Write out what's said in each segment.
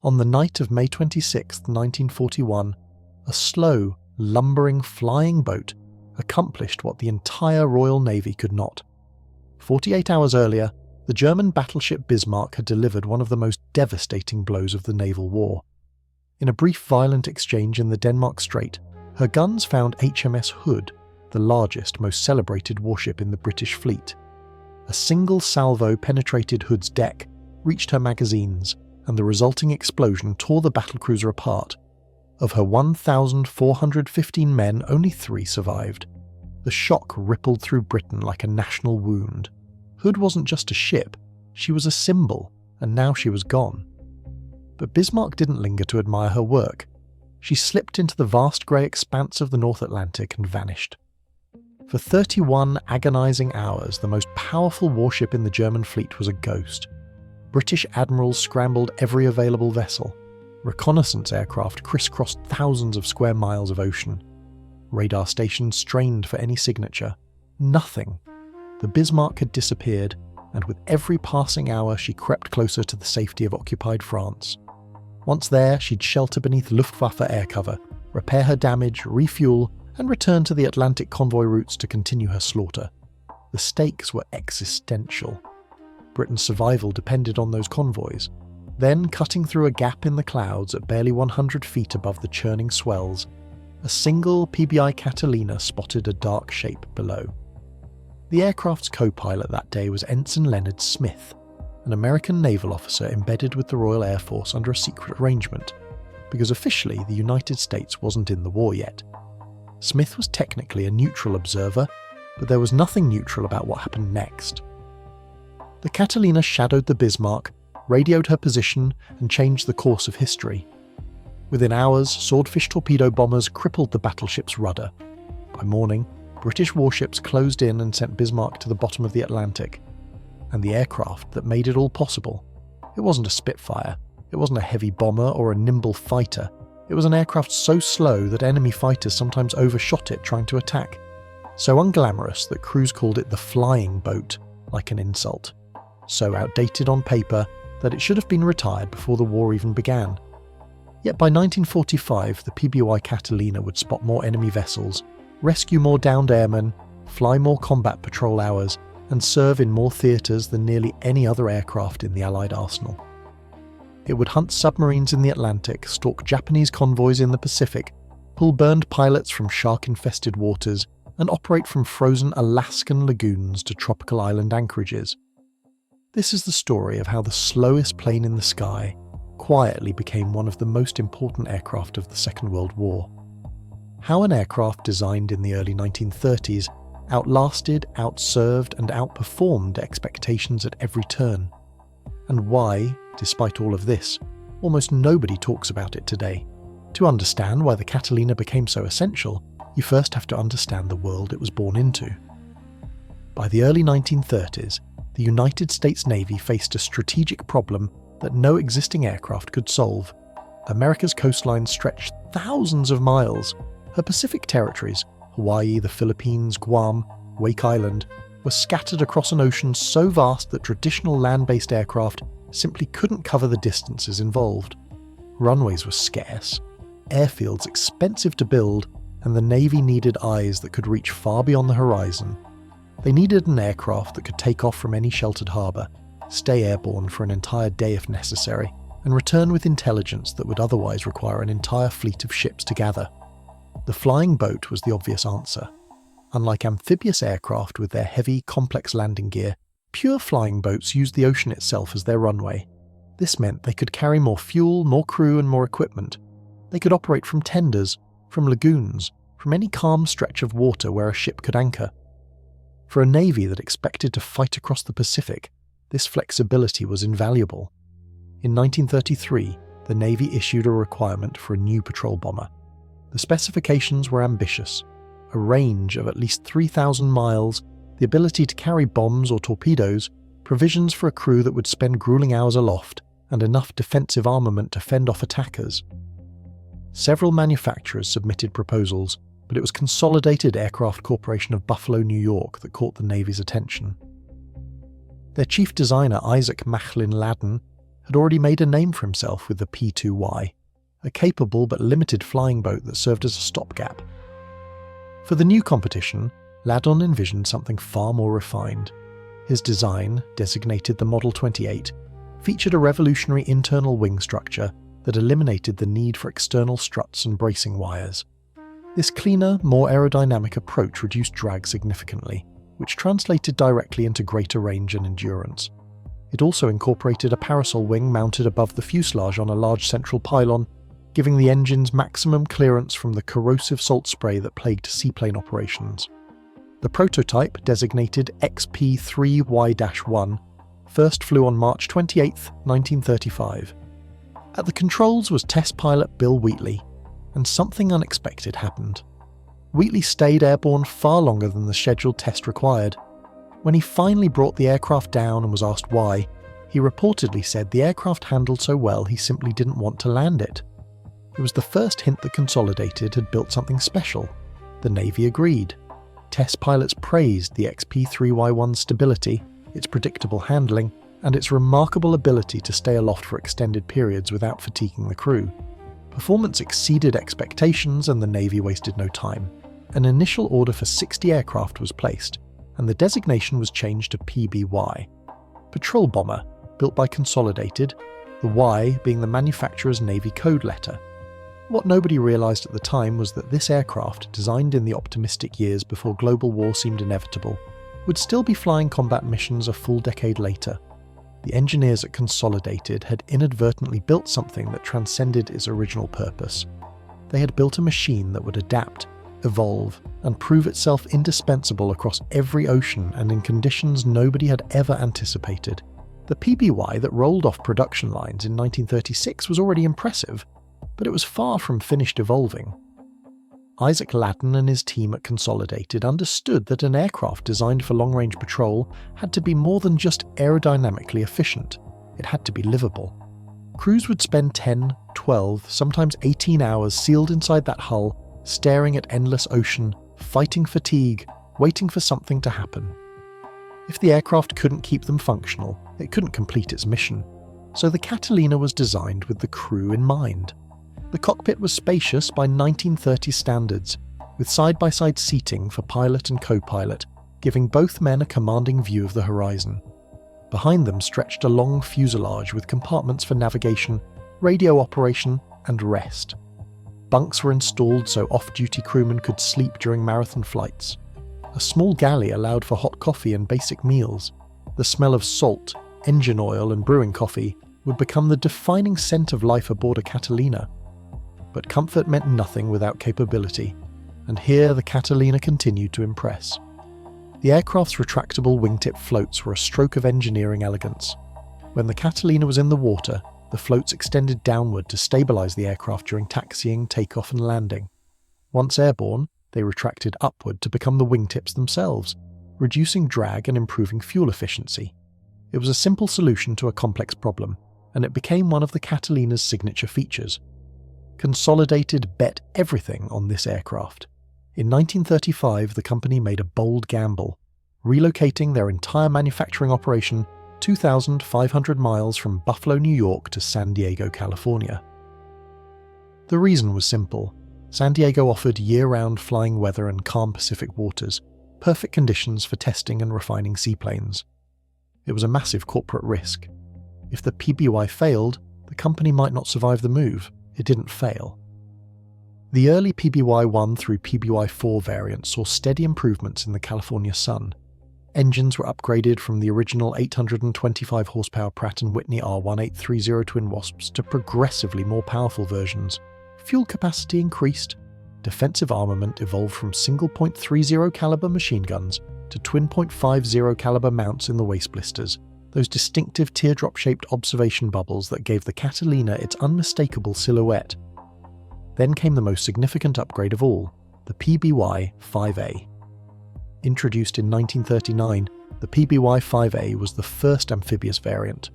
On the night of May 26, 1941, a slow, lumbering, flying boat accomplished what the entire Royal Navy could not. 48 hours earlier, the German battleship Bismarck had delivered one of the most devastating blows of the naval war. In a brief violent exchange in the Denmark Strait, her guns found HMS Hood, the largest, most celebrated warship in the British fleet. A single salvo penetrated Hood's deck, reached her magazines, and the resulting explosion tore the battlecruiser apart. Of her 1,415 men, only 3 survived. The shock rippled through Britain like a national wound. Hood wasn't just a ship, she was a symbol, and now she was gone. But Bismarck didn't linger to admire her work. She slipped into the vast grey expanse of the North Atlantic and vanished. For 31 agonising hours, the most powerful warship in the German fleet was a ghost. British admirals scrambled every available vessel. Reconnaissance aircraft crisscrossed thousands of square miles of ocean. Radar stations strained for any signature. Nothing. The Bismarck had disappeared, and with every passing hour she crept closer to the safety of occupied France. Once there, she'd shelter beneath Luftwaffe air cover, repair her damage, refuel, and return to the Atlantic convoy routes to continue her slaughter. The stakes were existential. Britain's survival depended on those convoys. Then, cutting through a gap in the clouds at barely 100 feet above the churning swells, a single PBY Catalina spotted a dark shape below. The aircraft's co-pilot that day was Ensign Leonard Smith, an American naval officer embedded with the Royal Air Force under a secret arrangement, because officially the United States wasn't in the war yet. Smith was technically a neutral observer, but there was nothing neutral about what happened next. The Catalina shadowed the Bismarck, radioed her position, and changed the course of history. Within hours, swordfish torpedo bombers crippled the battleship's rudder. By morning, British warships closed in and sent Bismarck to the bottom of the Atlantic. And the aircraft that made it all possible, it wasn't a Spitfire, it wasn't a heavy bomber or a nimble fighter, it was an aircraft so slow that enemy fighters sometimes overshot it trying to attack. So unglamorous that crews called it the flying boat, like an insult. So outdated on paper that it should have been retired before the war even began. Yet by 1945, the PBY Catalina would spot more enemy vessels, rescue more downed airmen, fly more combat patrol hours, and serve in more theatres than nearly any other aircraft in the Allied arsenal. It would hunt submarines in the Atlantic, stalk Japanese convoys in the Pacific, pull burned pilots from shark-infested waters, and operate from frozen Alaskan lagoons to tropical island anchorages. This is the story of how the slowest plane in the sky quietly became one of the most important aircraft of the Second World War. How an aircraft designed in the early 1930s outlasted, outserved, and outperformed expectations at every turn. And why, despite all of this, almost nobody talks about it today. To understand why the Catalina became so essential, you first have to understand the world it was born into. By the early 1930s, the United States Navy faced a strategic problem that no existing aircraft could solve. America's coastline stretched thousands of miles. Her Pacific territories, Hawaii, the Philippines, Guam, Wake Island, were scattered across an ocean so vast that traditional land-based aircraft simply couldn't cover the distances involved. Runways were scarce, airfields expensive to build, and the Navy needed eyes that could reach far beyond the horizon. They needed an aircraft that could take off from any sheltered harbour, stay airborne for an entire day if necessary, and return with intelligence that would otherwise require an entire fleet of ships to gather. The flying boat was the obvious answer. Unlike amphibious aircraft with their heavy, complex landing gear, pure flying boats used the ocean itself as their runway. This meant they could carry more fuel, more crew, and more equipment. They could operate from tenders, from lagoons, from any calm stretch of water where a ship could anchor. For a navy that expected to fight across the Pacific, this flexibility was invaluable. In 1933, the Navy issued a requirement for a new patrol bomber. The specifications were ambitious: a range of at least 3,000 miles, the ability to carry bombs or torpedoes, provisions for a crew that would spend grueling hours aloft, and enough defensive armament to fend off attackers. Several manufacturers submitted proposals, but it was Consolidated Aircraft Corporation of Buffalo, New York that caught the Navy's attention. Their chief designer, Isaac Machlin Ladden, had already made a name for himself with the P2Y, a capable but limited flying boat that served as a stopgap. For the new competition, Laddon envisioned something far more refined. His design, designated the Model 28, featured a revolutionary internal wing structure that eliminated the need for external struts and bracing wires. This cleaner, more aerodynamic approach reduced drag significantly, which translated directly into greater range and endurance. It also incorporated a parasol wing mounted above the fuselage on a large central pylon, giving the engines maximum clearance from the corrosive salt spray that plagued seaplane operations. The prototype, designated XP3Y-1, first flew on March 28, 1935. At the controls was test pilot Bill Wheatley, and something unexpected happened. Wheatley stayed airborne far longer than the scheduled test required. When he finally brought the aircraft down and was asked why, he reportedly said the aircraft handled so well he simply didn't want to land it. It was the first hint that Consolidated had built something special. The Navy agreed. Test pilots praised the XP3Y1's stability, its predictable handling, and its remarkable ability to stay aloft for extended periods without fatiguing the crew. Performance exceeded expectations and the Navy wasted no time. An initial order for 60 aircraft was placed, and the designation was changed to PBY. Patrol bomber, built by Consolidated, the Y being the manufacturer's Navy code letter. What nobody realised at the time was that this aircraft, designed in the optimistic years before global war seemed inevitable, would still be flying combat missions a full decade later. The engineers at Consolidated had inadvertently built something that transcended its original purpose. They had built a machine that would adapt, evolve, and prove itself indispensable across every ocean and in conditions nobody had ever anticipated. The PBY that rolled off production lines in 1936 was already impressive, but it was far from finished evolving. Isaac Laddon and his team at Consolidated understood that an aircraft designed for long-range patrol had to be more than just aerodynamically efficient. It had to be livable. Crews would spend 10, 12, sometimes 18 hours sealed inside that hull, staring at endless ocean, fighting fatigue, waiting for something to happen. If the aircraft couldn't keep them functional, it couldn't complete its mission. So the Catalina was designed with the crew in mind. The cockpit was spacious by 1930 standards, with side-by-side seating for pilot and co-pilot, giving both men a commanding view of the horizon. Behind them stretched a long fuselage with compartments for navigation, radio operation, and rest. Bunks were installed so off-duty crewmen could sleep during marathon flights. A small galley allowed for hot coffee and basic meals. The smell of salt, engine oil, and brewing coffee would become the defining scent of life aboard a Catalina. But comfort meant nothing without capability, and here the Catalina continued to impress. The aircraft's retractable wingtip floats were a stroke of engineering elegance. When the Catalina was in the water, the floats extended downward to stabilize the aircraft during taxiing, takeoff, and landing. Once airborne, they retracted upward to become the wingtips themselves, reducing drag and improving fuel efficiency. It was a simple solution to a complex problem, and it became one of the Catalina's signature features. Consolidated bet everything on this aircraft. In 1935, the company made a bold gamble, relocating their entire manufacturing operation 2,500 miles from Buffalo, New York to San Diego, California. The reason was simple. San Diego offered year-round flying weather and calm Pacific waters, perfect conditions for testing and refining seaplanes. It was a massive corporate risk. If the PBY failed, the company might not survive the move. It didn't fail. The early PBY-1 through PBY-4 variants saw steady improvements in the California sun. Engines were upgraded from the original 825 horsepower Pratt & Whitney R1830 twin Wasps to progressively more powerful versions. Fuel capacity increased. Defensive armament evolved from single .30 caliber machine guns to twin .50 caliber mounts in the waist blisters, those distinctive teardrop-shaped observation bubbles that gave the Catalina its unmistakable silhouette. Then came the most significant upgrade of all, the PBY-5A. Introduced in 1939, the PBY-5A was the first amphibious variant.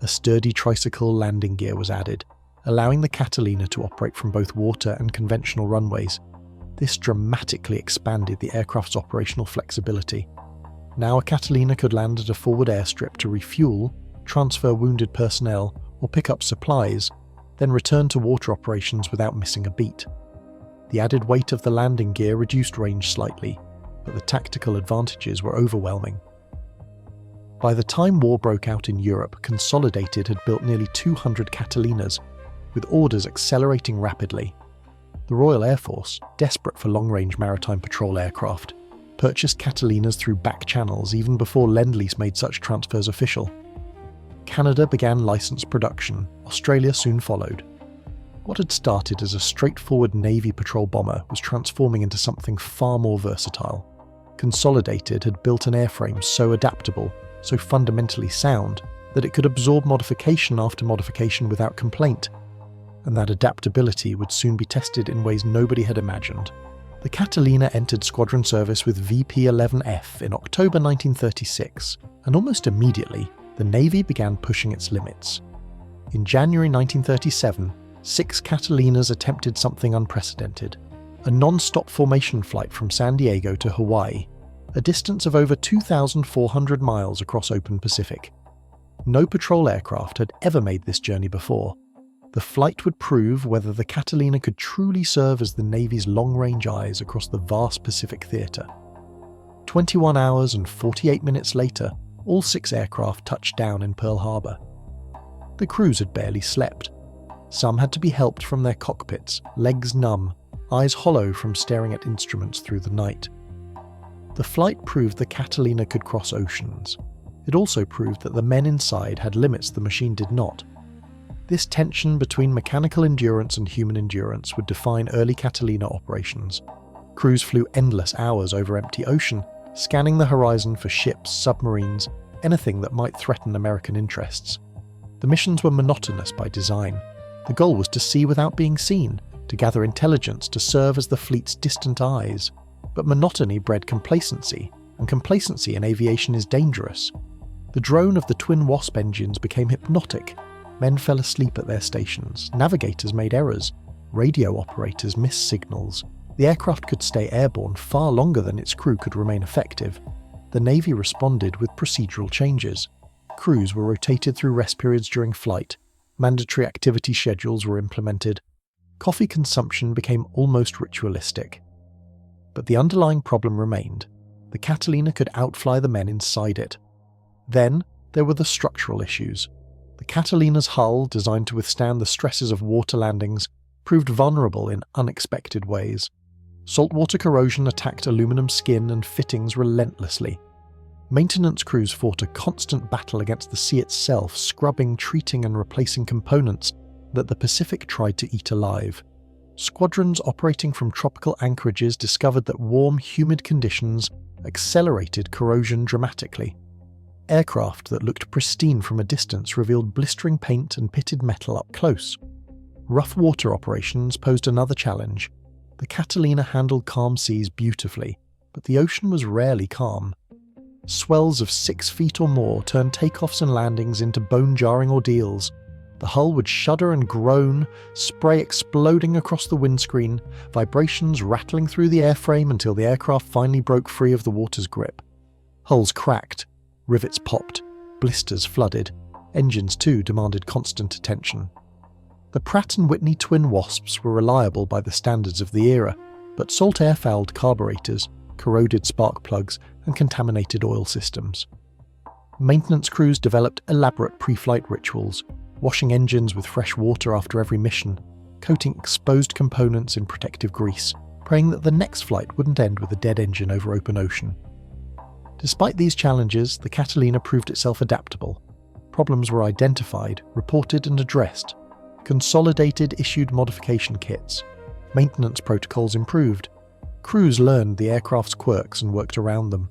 A sturdy tricycle landing gear was added, allowing the Catalina to operate from both water and conventional runways. This dramatically expanded the aircraft's operational flexibility. Now a Catalina could land at a forward airstrip to refuel, transfer wounded personnel, or pick up supplies, then return to water operations without missing a beat. The added weight of the landing gear reduced range slightly, but the tactical advantages were overwhelming. By the time war broke out in Europe, Consolidated had built nearly 200 Catalinas, with orders accelerating rapidly. The Royal Air Force, desperate for long-range maritime patrol aircraft, purchased Catalinas through back channels even before Lend-Lease made such transfers official. Canada began licensed production, Australia soon followed. What had started as a straightforward Navy patrol bomber was transforming into something far more versatile. Consolidated had built an airframe so adaptable, so fundamentally sound, that it could absorb modification after modification without complaint, and that adaptability would soon be tested in ways nobody had imagined. The Catalina entered squadron service with VP-11F in October 1936, and almost immediately, the Navy began pushing its limits. In January 1937, 6 Catalinas attempted something unprecedented, a non-stop formation flight from San Diego to Hawaii, a distance of over 2,400 miles across open Pacific. No patrol aircraft had ever made this journey before. The flight would prove whether the Catalina could truly serve as the Navy's long-range eyes across the vast Pacific theatre. 21 hours and 48 minutes later, all 6 aircraft touched down in Pearl Harbor. The crews had barely slept. Some had to be helped from their cockpits, legs numb, eyes hollow from staring at instruments through the night. The flight proved the Catalina could cross oceans. It also proved that the men inside had limits the machine did not. This tension between mechanical endurance and human endurance would define early Catalina operations. Crews flew endless hours over empty ocean, scanning the horizon for ships, submarines, anything that might threaten American interests. The missions were monotonous by design. The goal was to see without being seen, to gather intelligence, to serve as the fleet's distant eyes. But monotony bred complacency, and complacency in aviation is dangerous. The drone of the twin Wasp engines became hypnotic. Men fell asleep at their stations, navigators made errors, radio operators missed signals. The aircraft could stay airborne far longer than its crew could remain effective. The Navy responded with procedural changes. Crews were rotated through rest periods during flight. Mandatory activity schedules were implemented. Coffee consumption became almost ritualistic. But the underlying problem remained. The Catalina could outfly the men inside it. Then, there were the structural issues. The Catalina's hull, designed to withstand the stresses of water landings, proved vulnerable in unexpected ways. Saltwater corrosion attacked aluminum skin and fittings relentlessly. Maintenance crews fought a constant battle against the sea itself, scrubbing, treating and replacing components that the Pacific tried to eat alive. Squadrons operating from tropical anchorages discovered that warm, humid conditions accelerated corrosion dramatically. Aircraft that looked pristine from a distance revealed blistering paint and pitted metal up close. Rough water operations posed another challenge. The Catalina handled calm seas beautifully, but the ocean was rarely calm. Swells of 6 feet or more turned takeoffs and landings into bone-jarring ordeals. The hull would shudder and groan, spray exploding across the windscreen, vibrations rattling through the airframe until the aircraft finally broke free of the water's grip. Hulls cracked, rivets popped, blisters flooded. Engines too demanded constant attention. The Pratt & Whitney twin Wasps were reliable by the standards of the era, but salt air fouled carburetors, corroded spark plugs, and contaminated oil systems. Maintenance crews developed elaborate pre-flight rituals, washing engines with fresh water after every mission, coating exposed components in protective grease, praying that the next flight wouldn't end with a dead engine over open ocean. Despite these challenges, the Catalina proved itself adaptable. Problems were identified, reported and addressed. Consolidated issued modification kits. Maintenance protocols improved. Crews learned the aircraft's quirks and worked around them.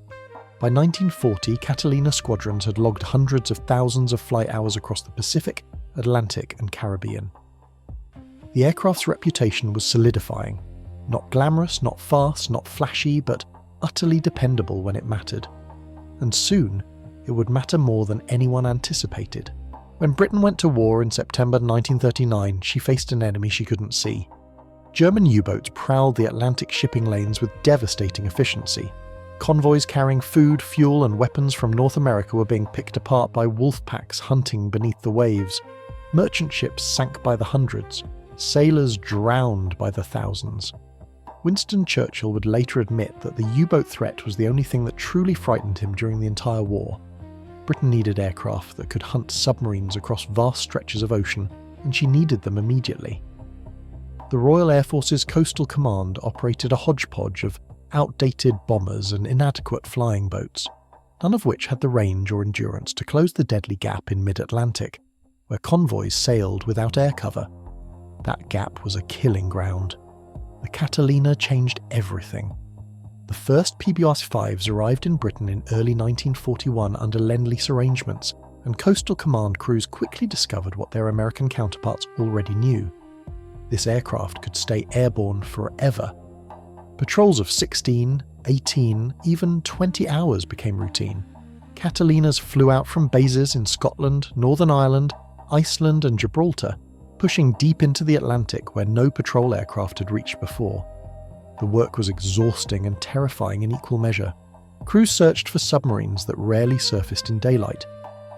By 1940, Catalina squadrons had logged hundreds of thousands of flight hours across the Pacific, Atlantic and Caribbean. The aircraft's reputation was solidifying. Not glamorous, not fast, not flashy, but utterly dependable when it mattered. And soon, it would matter more than anyone anticipated. When Britain went to war in September 1939, she faced an enemy she couldn't see. German U-boats prowled the Atlantic shipping lanes with devastating efficiency. Convoys carrying food, fuel and weapons from North America were being picked apart by wolf packs hunting beneath the waves. Merchant ships sank by the hundreds, sailors drowned by the thousands. Winston Churchill would later admit that the U-boat threat was the only thing that truly frightened him during the entire war. Britain needed aircraft that could hunt submarines across vast stretches of ocean, and she needed them immediately. The Royal Air Force's Coastal Command operated a hodgepodge of outdated bombers and inadequate flying boats, none of which had the range or endurance to close the deadly gap in mid-Atlantic, where convoys sailed without air cover. That gap was a killing ground. The Catalina changed everything. The first PBY-5s arrived in Britain in early 1941 under Lend-Lease arrangements, and Coastal Command crews quickly discovered what their American counterparts already knew. This aircraft could stay airborne forever. Patrols of 16, 18, even 20 hours became routine. Catalinas flew out from bases in Scotland, Northern Ireland, Iceland and Gibraltar, pushing deep into the Atlantic where no patrol aircraft had reached before. The work was exhausting and terrifying in equal measure. Crews searched for submarines that rarely surfaced in daylight.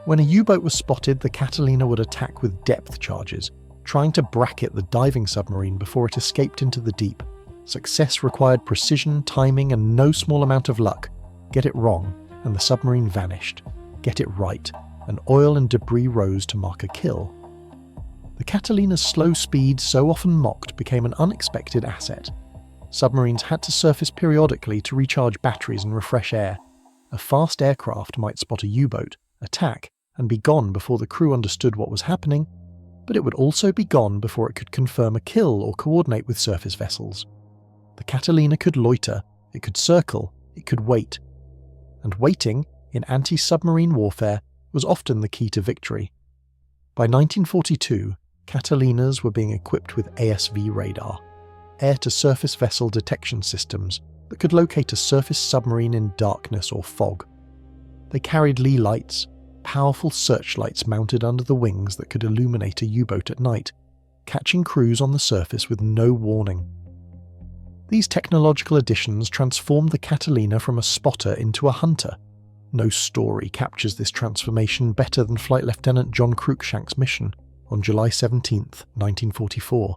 When a U-boat was spotted, the Catalina would attack with depth charges, trying to bracket the diving submarine before it escaped into the deep. Success required precision, timing, and no small amount of luck. Get it wrong, and the submarine vanished. Get it right, and oil and debris rose to mark a kill. The Catalina's slow speed, so often mocked, became an unexpected asset. Submarines had to surface periodically to recharge batteries and refresh air. A fast aircraft might spot a U-boat, attack, and be gone before the crew understood what was happening, but it would also be gone before it could confirm a kill or coordinate with surface vessels. The Catalina could loiter, it could circle, it could wait. And waiting, in anti-submarine warfare, was often the key to victory. By 1942, Catalinas were being equipped with ASV radar, air-to-surface vessel detection systems that could locate a surface submarine in darkness or fog. They carried lee lights, powerful searchlights mounted under the wings that could illuminate a U-boat at night, catching crews on the surface with no warning. These technological additions transformed the Catalina from a spotter into a hunter. No story captures this transformation better than Flight Lieutenant John Cruikshank's mission on July 17, 1944.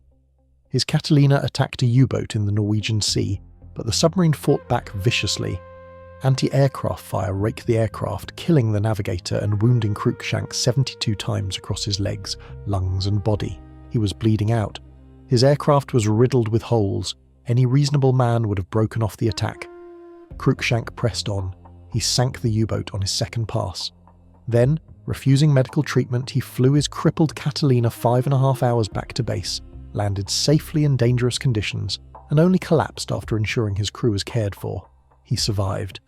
His Catalina attacked a U-boat in the Norwegian Sea, but the submarine fought back viciously. Anti-aircraft fire raked the aircraft, killing the navigator and wounding Cruikshank 72 times across his legs, lungs and body. He was bleeding out. His aircraft was riddled with holes. Any reasonable man would have broken off the attack. Cruikshank pressed on. He sank the U-boat on his second pass. Then, refusing medical treatment, he flew his crippled Catalina 5.5 hours back to base, landed safely in dangerous conditions, and only collapsed after ensuring his crew was cared for. He survived.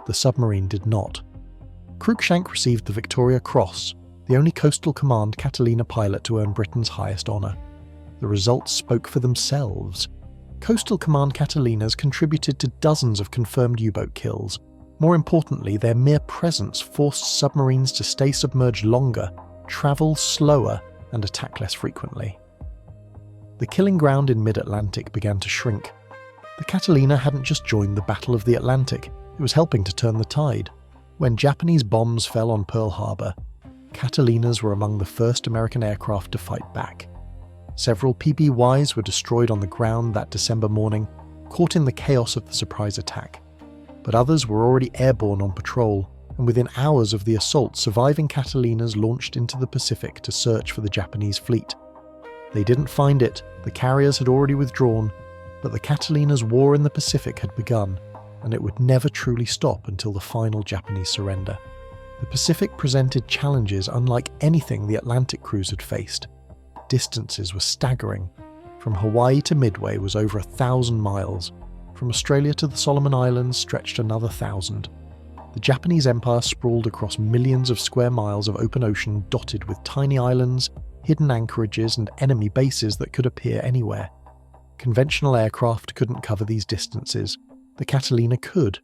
The submarine did not. Cruikshank received the Victoria Cross, the only Coastal Command Catalina pilot to earn Britain's highest honour. The results spoke for themselves. Coastal Command Catalinas contributed to dozens of confirmed U-boat kills. More importantly, their mere presence forced submarines to stay submerged longer, travel slower, and attack less frequently. The killing ground in mid-Atlantic began to shrink. The Catalina hadn't just joined the Battle of the Atlantic, it was helping to turn the tide. When Japanese bombs fell on Pearl Harbor, Catalinas were among the first American aircraft to fight back. Several PBYs were destroyed on the ground that December morning, caught in the chaos of the surprise attack. But others were already airborne on patrol, and within hours of the assault, surviving Catalinas launched into the Pacific to search for the Japanese fleet. They didn't find it, the carriers had already withdrawn, but the Catalina's war in the Pacific had begun, and it would never truly stop until the final Japanese surrender. The Pacific presented challenges unlike anything the Atlantic crews had faced. Distances were staggering. From Hawaii to Midway was over 1,000 miles. From Australia to the Solomon Islands stretched another 1,000. The Japanese Empire sprawled across millions of square miles of open ocean dotted with tiny islands, hidden anchorages and enemy bases that could appear anywhere. Conventional aircraft couldn't cover these distances. The Catalina could.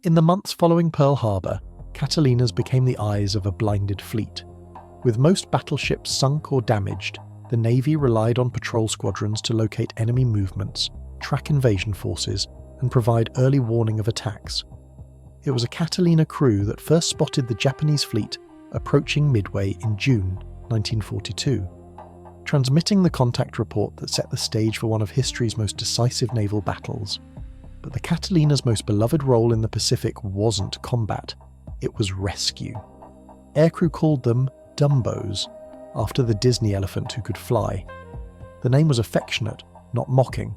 In the months following Pearl Harbor, Catalinas became the eyes of a blinded fleet. With most battleships sunk or damaged, the Navy relied on patrol squadrons to locate enemy movements, track invasion forces, and provide early warning of attacks. It was a Catalina crew that first spotted the Japanese fleet approaching Midway in June 1942, transmitting the contact report that set the stage for one of history's most decisive naval battles. But the Catalina's most beloved role in the Pacific wasn't combat, it was rescue. Aircrew called them Dumbos, after the Disney elephant who could fly. The name was affectionate, not mocking.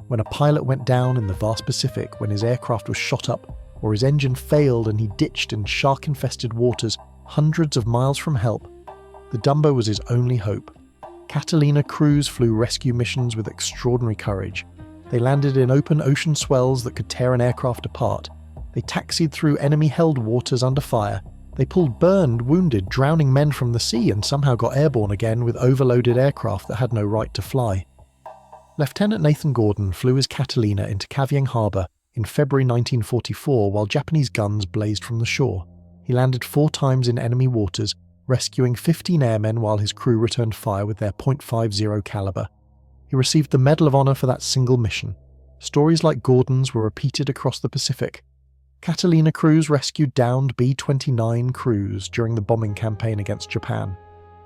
When a pilot went down in the vast Pacific, when his aircraft was shot up, or his engine failed and he ditched in shark-infested waters hundreds of miles from help, the Dumbo was his only hope. Catalina crews flew rescue missions with extraordinary courage. They landed in open ocean swells that could tear an aircraft apart. They taxied through enemy-held waters under fire. They pulled burned, wounded, drowning men from the sea and somehow got airborne again with overloaded aircraft that had no right to fly. Lieutenant Nathan Gordon flew his Catalina into Kavieng Harbour in February 1944 while Japanese guns blazed from the shore. He landed 4 times in enemy waters, rescuing 15 airmen while his crew returned fire with their .50 caliber. He received the Medal of Honor for that single mission. Stories like Gordon's were repeated across the Pacific. Catalina crews rescued downed B-29 crews during the bombing campaign against Japan.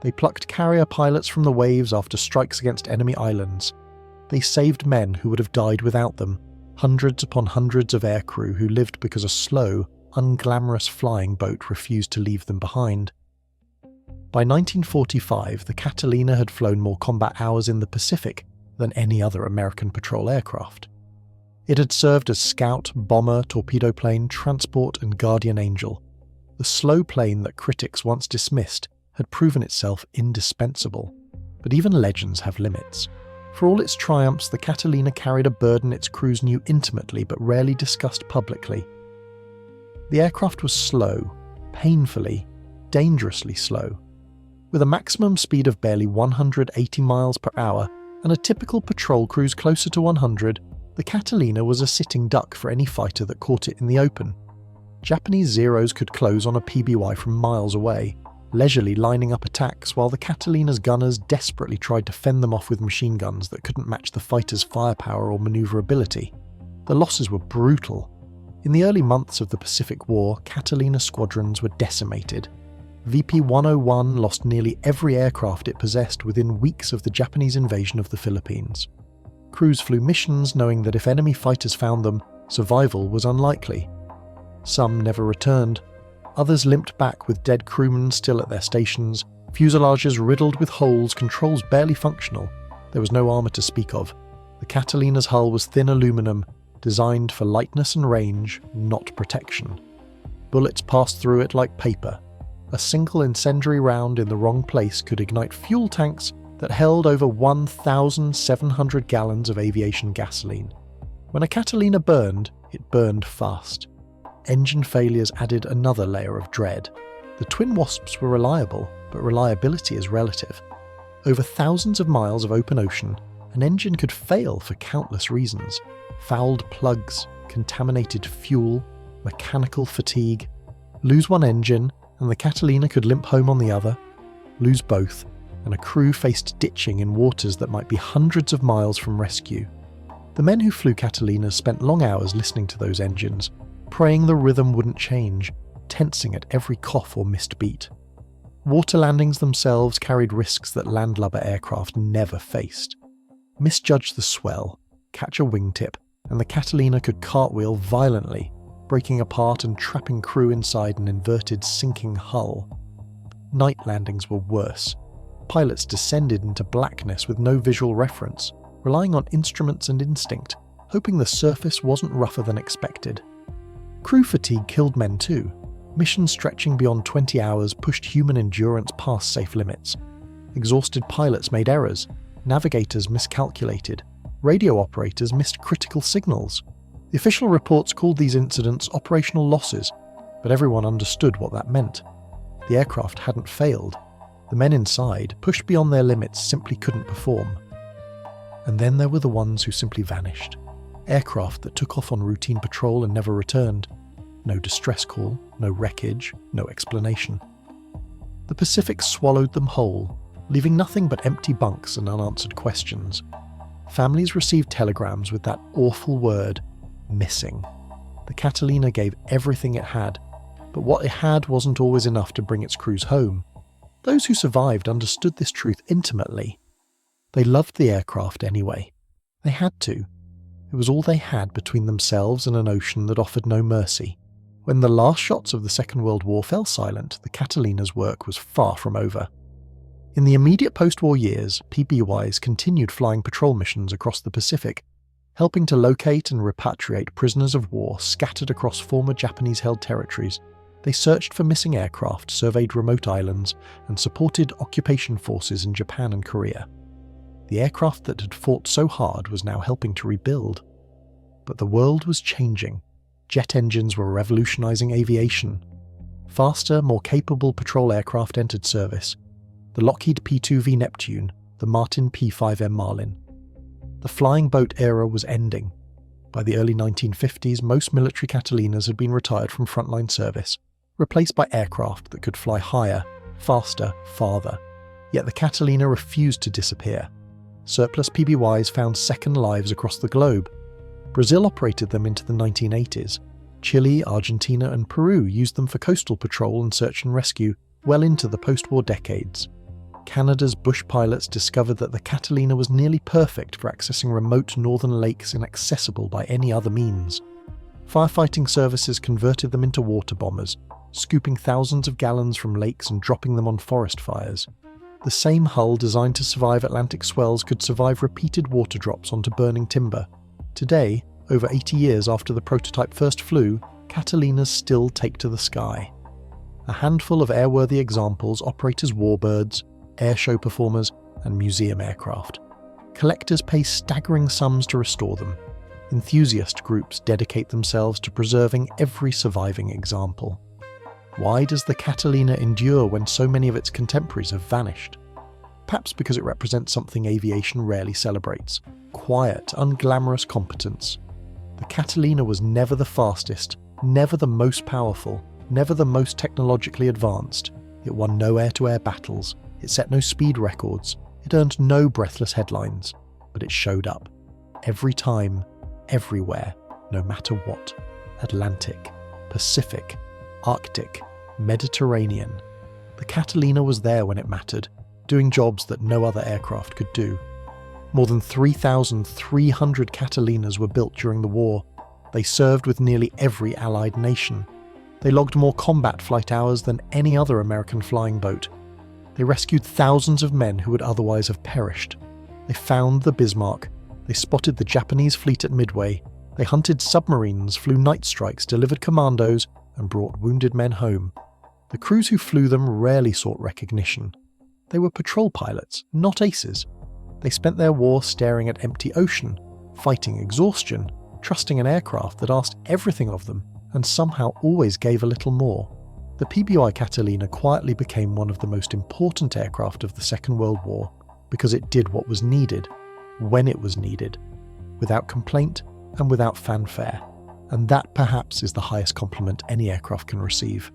They plucked carrier pilots from the waves after strikes against enemy islands. They saved men who would have died without them, hundreds upon hundreds of aircrew who lived because a slow, unglamorous flying boat refused to leave them behind. By 1945, the Catalina had flown more combat hours in the Pacific than any other American patrol aircraft. It had served as scout, bomber, torpedo plane, transport, and guardian angel. The slow plane that critics once dismissed had proven itself indispensable. But even legends have limits. For all its triumphs, the Catalina carried a burden its crews knew intimately but rarely discussed publicly. The aircraft was slow, painfully, dangerously slow. With a maximum speed of barely 180 miles per hour and a typical patrol cruise closer to 100, the Catalina was a sitting duck for any fighter that caught it in the open. Japanese Zeros could close on a PBY from miles away, leisurely lining up attacks while the Catalina's gunners desperately tried to fend them off with machine guns that couldn't match the fighter's firepower or maneuverability. The losses were brutal. In the early months of the Pacific War, Catalina squadrons were decimated. VP-101 lost nearly every aircraft it possessed within weeks of the Japanese invasion of the Philippines. Crews flew missions knowing that if enemy fighters found them, survival was unlikely. Some never returned. Others limped back with dead crewmen still at their stations, fuselages riddled with holes, controls barely functional. There was no armour to speak of. The Catalina's hull was thin aluminum, designed for lightness and range, not protection. Bullets passed through it like paper. A single incendiary round in the wrong place could ignite fuel tanks that held over 1,700 gallons of aviation gasoline. When a Catalina burned, it burned fast. Engine failures added another layer of dread. The twin Wasps were reliable, but reliability is relative. Over thousands of miles of open ocean, an engine could fail for countless reasons. Fouled plugs, contaminated fuel, mechanical fatigue. Lose one engine, and the Catalina could limp home on the other. Lose both, and a crew faced ditching in waters that might be hundreds of miles from rescue. The men who flew Catalinas spent long hours listening to those engines, praying the rhythm wouldn't change, tensing at every cough or missed beat. Water landings themselves carried risks that landlubber aircraft never faced. Misjudge the swell, catch a wingtip, and the Catalina could cartwheel violently, breaking apart and trapping crew inside an inverted, sinking hull. Night landings were worse. Pilots descended into blackness with no visual reference, relying on instruments and instinct, hoping the surface wasn't rougher than expected. Crew fatigue killed men too. Missions stretching beyond 20 hours pushed human endurance past safe limits. Exhausted pilots made errors. Navigators miscalculated. Radio operators missed critical signals. The official reports called these incidents operational losses, but everyone understood what that meant. The aircraft hadn't failed. The men inside, pushed beyond their limits, simply couldn't perform. And then there were the ones who simply vanished. Aircraft that took off on routine patrol and never returned. No distress call, no wreckage, no explanation. The Pacific swallowed them whole, leaving nothing but empty bunks and unanswered questions. Families received telegrams with that awful word, missing. The Catalina gave everything it had, but what it had wasn't always enough to bring its crews home. Those who survived understood this truth intimately. They loved the aircraft anyway. They had to. It was all they had between themselves and an ocean that offered no mercy. When the last shots of the Second World War fell silent, the Catalina's work was far from over. In the immediate post-war years, PBYs continued flying patrol missions across the Pacific, helping to locate and repatriate prisoners of war scattered across former Japanese-held territories. They searched for missing aircraft, surveyed remote islands, and supported occupation forces in Japan and Korea. The aircraft that had fought so hard was now helping to rebuild. But the world was changing. Jet engines were revolutionizing aviation. Faster, more capable patrol aircraft entered service. The Lockheed P-2V Neptune, the Martin P-5M Marlin. The flying boat era was ending. By the early 1950s, most military Catalinas had been retired from frontline service, replaced by aircraft that could fly higher, faster, farther. Yet the Catalina refused to disappear. Surplus PBYs found second lives across the globe. Brazil operated them into the 1980s. Chile, Argentina and Peru used them for coastal patrol and search and rescue well into the post-war decades. Canada's bush pilots discovered that the Catalina was nearly perfect for accessing remote northern lakes inaccessible by any other means. Firefighting services converted them into water bombers, scooping thousands of gallons from lakes and dropping them on forest fires. The same hull designed to survive Atlantic swells could survive repeated water drops onto burning timber. Today, over 80 years after the prototype first flew, Catalinas still take to the sky. A handful of airworthy examples operate as warbirds, airshow performers, and museum aircraft. Collectors pay staggering sums to restore them. Enthusiast groups dedicate themselves to preserving every surviving example. Why does the Catalina endure when so many of its contemporaries have vanished? Perhaps because it represents something aviation rarely celebrates: quiet, unglamorous competence. The Catalina was never the fastest, never the most powerful, never the most technologically advanced. It won no air-to-air battles. It set no speed records. It earned no breathless headlines. But it showed up. Every time, everywhere, no matter what. Atlantic, Pacific, Arctic, Mediterranean. The Catalina was there when it mattered, doing jobs that no other aircraft could do. More than 3,300 Catalinas were built during the war. They served with nearly every Allied nation. They logged more combat flight hours than any other American flying boat. They rescued thousands of men who would otherwise have perished. They found the Bismarck. They spotted the Japanese fleet at Midway. They hunted submarines, flew night strikes, delivered commandos, and brought wounded men home. The crews who flew them rarely sought recognition. They were patrol pilots, not aces. They spent their war staring at empty ocean, fighting exhaustion, trusting an aircraft that asked everything of them, and somehow always gave a little more. The PBY Catalina quietly became one of the most important aircraft of the Second World War because it did what was needed, when it was needed, without complaint and without fanfare. And that perhaps is the highest compliment any aircraft can receive.